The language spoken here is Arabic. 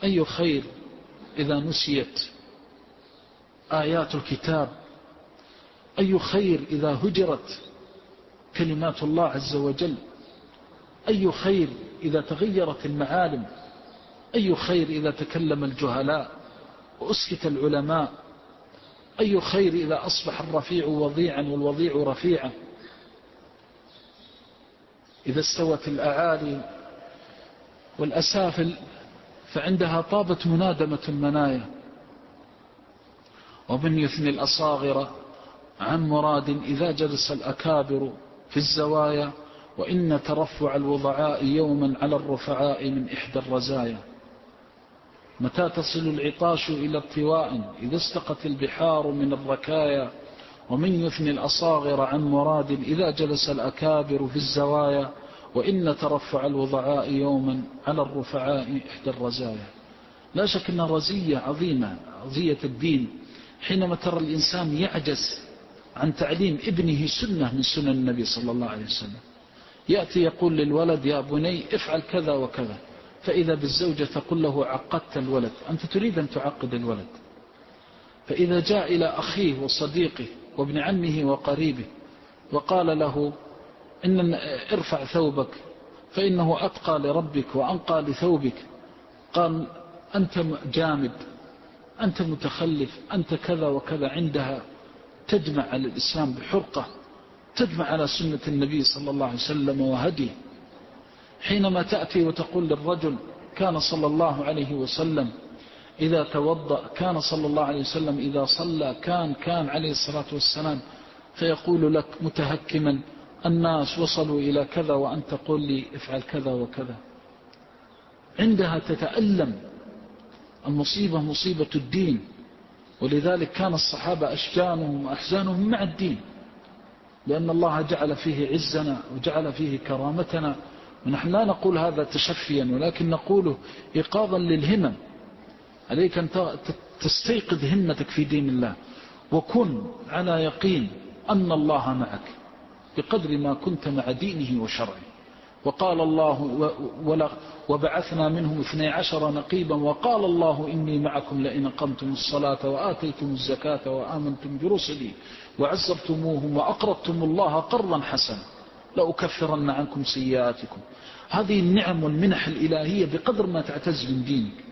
أي خير إذا نسيت آيات الكتاب، أي خير إذا هجرت كلمات الله عز وجل، أي خير إذا تغيرت المعالم، أي خير إذا تكلم الجهلاء وأسكت العلماء، أي خير إذا أصبح الرفيع وضيعا والوضيع رفيعا، إذا استوت الأعالي والأسافل فعندها طابت منادمة المنايا. ومن يثني الأصاغر عن مراد إذا جلس الأكابر في الزوايا، وإن ترفع الوضعاء يوما على الرفعاء من إحدى الرزايا. متى تصل العطاش إلى ارتواء إذا استقت البحار من الركايا، ومن يثني الأصاغر عن مراد إذا جلس الأكابر في الزوايا، وإن ترفع الوضعاء يوما على الرفعاء إحدى الرزايا. لا شك أن رزية عظيمة، رزية الدين، حينما ترى الإنسان يعجز عن تعليم ابنه سنة من سنن النبي صلى الله عليه وسلم. يأتي يقول للولد يا بني افعل كذا وكذا، فإذا بالزوجة تقول له عقدت الولد، أنت تريد أن تعقد الولد. فإذا جاء إلى أخيه وصديقه وابن عمه وقريبه وقال له إن ارفع ثوبك فإنه أتقى لربك وأنقى لثوبك، قال أنت جامد، أنت متخلف، أنت كذا وكذا. عندها تجمع على الإسلام بحرقة، تجمع على سنة النبي صلى الله عليه وسلم وهديه. حينما تأتي وتقول للرجل كان صلى الله عليه وسلم إذا توضأ، كان صلى الله عليه وسلم إذا صلى، كان عليه الصلاة والسلام، فيقول لك متهكما الناس وصلوا إلى كذا وأنت تقول لي افعل كذا وكذا. عندها تتألم. المصيبة مصيبة الدين، ولذلك كان الصحابة أشجانهم وأحزانهم مع الدين، لأن الله جعل فيه عزنا وجعل فيه كرامتنا. ونحن لا نقول هذا تشفيا، ولكن نقوله إيقاظا للهمم. عليك أن تستيقظ همتك في دين الله، وكن على يقين أن الله معك بقدر ما كنت مع دينه وشرعه. وقال الله وبعثنا منهم 12 نقيبا وقال الله إني معكم لئن أقمتم الصلاة وآتيتم الزكاة وآمنتم برسلي وعزرتموهم وأقرضتم الله قرضا حسنا لأكفرن عنكم سيئاتكم. هذه النعم والمنح الإلهية بقدر ما تعتز من دينك.